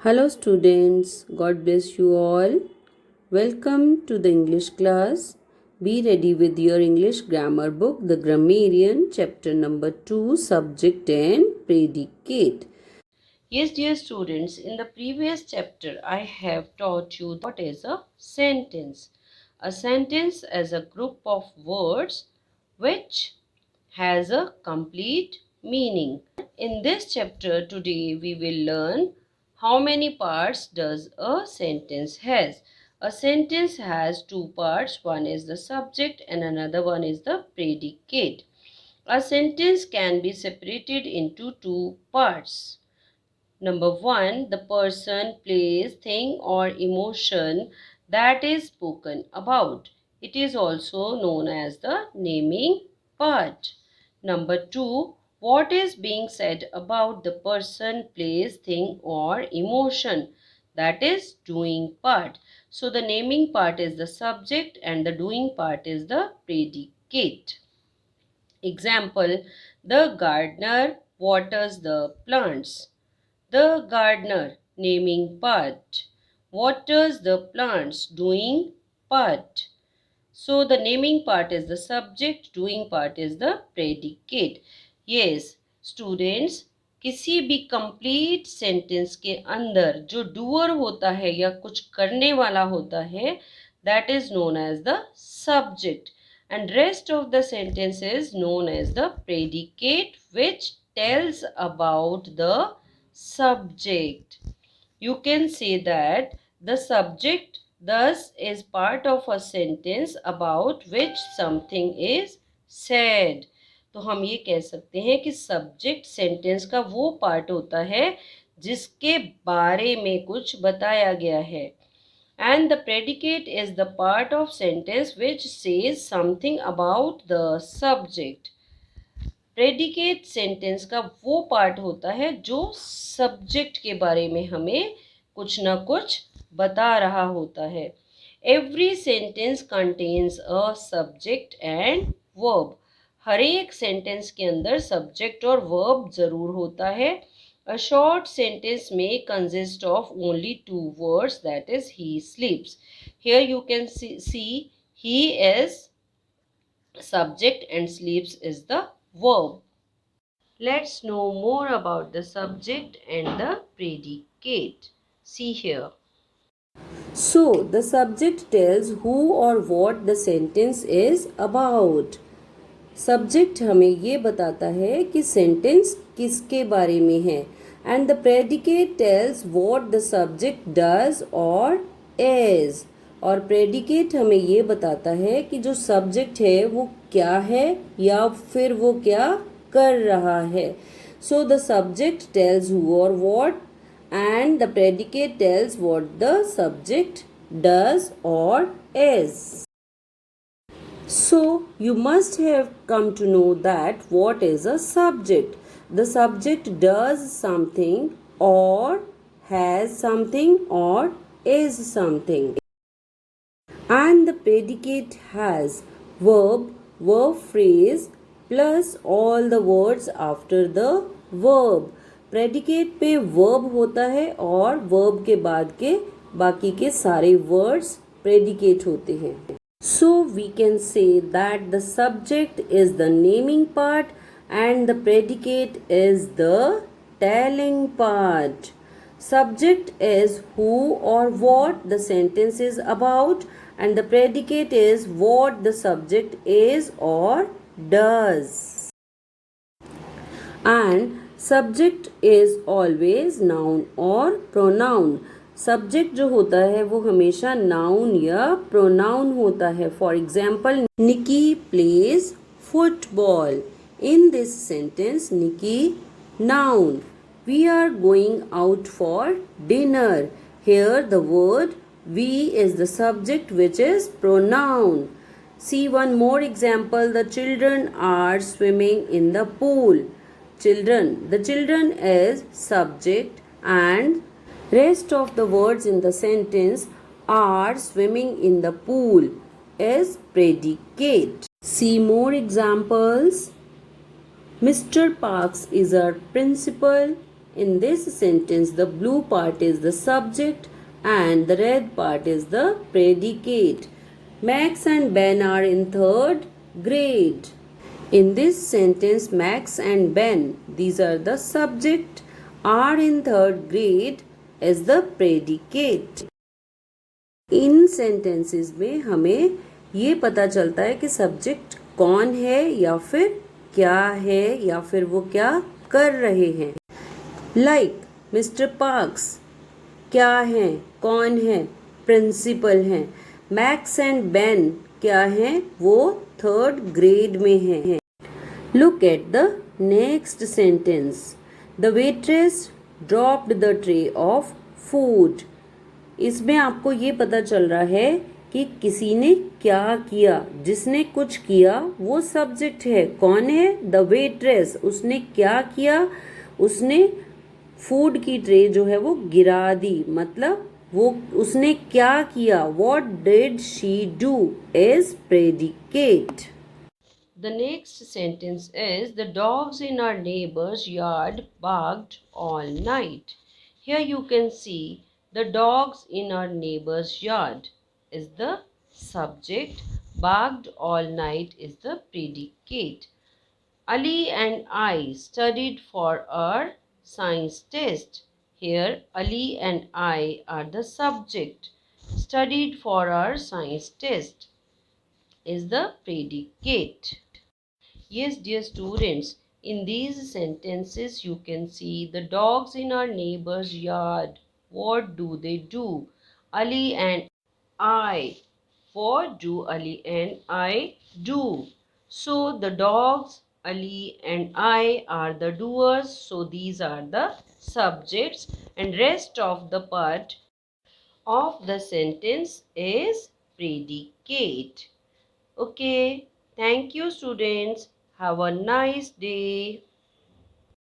Hello, students. God bless you all. Welcome to the English class. Be ready with your English grammar book, The Grammarian, chapter number 2, Subject and Predicate. Yes, dear students, in the previous chapter, I have taught you what is a sentence. A sentence is a group of words which has a complete meaning. In this chapter today we will learn how many parts does a sentence has. A sentence has two parts, one is the subject and another one is the predicate. A sentence can be separated into two parts. Number 1, the person, place, thing or emotion that is spoken about. It is also known as the naming part. Number 2, what is being said about the person, place, thing or emotion, that is doing part. So the naming part is the subject and the doing part is the predicate. Example, the gardener waters the plants. The gardener, naming part, waters the plants, doing part. So the naming part is the subject, doing part is the predicate. Yes, students, किसी भी complete sentence के अंदर जो doer होता है या कुछ करने वाला होता है, that is known as the subject, and rest of the sentence is known as the predicate, which tells about the subject. You can say that the subject thus is part of a sentence about which something is said. तो हम ये कह सकते हैं कि subject sentence का वो part होता है जिसके बारे में कुछ बताया गया है. And the predicate is the part of sentence which says something about the subject. Predicate sentence का वो पार्ट होता है जो सब्जेक्ट के बारे में हमें कुछ ना कुछ बता रहा होता है. Every sentence contains a subject and verb. हर एक सेंटेंस के अंदर सब्जेक्ट और वर्ब जरूर होता है. अ शॉर्ट सेंटेंस में consist of only two words, that is he sleeps. Here you can see he is subject and sleeps is the verb. Let's know more about the subject and the predicate. See here. So, the subject tells who or what the sentence is about. Subject हमें ये बताता है कि sentence किसके बारे में है. And the predicate tells what the subject does और इज. और प्रेडिकेट हमें ये बताता है कि जो सब्जेक्ट है वो क्या है या फिर वो क्या कर रहा है. So the subject tells who और what and the predicate tells what the subject does or is. So you must have come to know that what is a subject. The subject does something or has something or is something. And the predicate has verb, verb phrase plus all the words after the verb. Predicate पे verb होता है और verb के बाद के बाकी के सारे वर्ड्स प्रेडिकेट होते हैं. So we can say that the subject is the naming part and the predicate is the telling part. Subject is who और what the sentence is about and the predicate is what the subject is or does. And subject is always noun or pronoun. Subject जो होता है वो हमेशा noun या pronoun होता है. For example, Nikki plays football. In this sentence Nikki noun. We are going out for dinner. Here the word we is the subject which is pronoun. See one more example. The children are swimming in the pool. Children. The children is subject and rest of the words in the sentence are swimming in the pool is predicate. See more examples. Mr. Parks is our principal In this sentence, the blue part is the subject and the red part is the predicate. Max and Ben are in third grade. In this sentence, Max and Ben, these are the subject, are in third grade as the predicate. In sentences में हमें ये पता चलता है कि subject कौन है या फिर क्या है या फिर वो क्या कर रहे हैं. लाइक मिस्टर पार्क्स क्या हैं, कौन है, प्रिंसिपल हैं. मैक्स एंड बेन क्या हैं, वो थर्ड ग्रेड में हैं. Look at the next sentence. The waitress dropped the tray of food. इसमें आपको ये पता चल रहा है कि किसी ने क्या किया. जिसने कुछ किया वो सब्जेक्ट है. कौन है? The waitress. उसने क्या किया? उसने फूड की ट्रे जो है वो गिरा दी. मतलब वो उसने क्या किया. What did she do is predicate. The next sentence is the dogs in our neighbor's yard barked all night. Here you can see the dogs in our neighbor's yard is the subject. Barked all night is the predicate. Ali and I studied for our science test. Here Ali and I are the subject. Studied for our science test is the predicate. Yes, dear students, in these sentences you can see the dogs in our neighbor's yard. What do they do? Ali and I. What do Ali and I do? So the dogs, Ali and I are the doers. So these are the subjects and rest of the part of the sentence is predicate. Okay, thank you students. Have a nice day.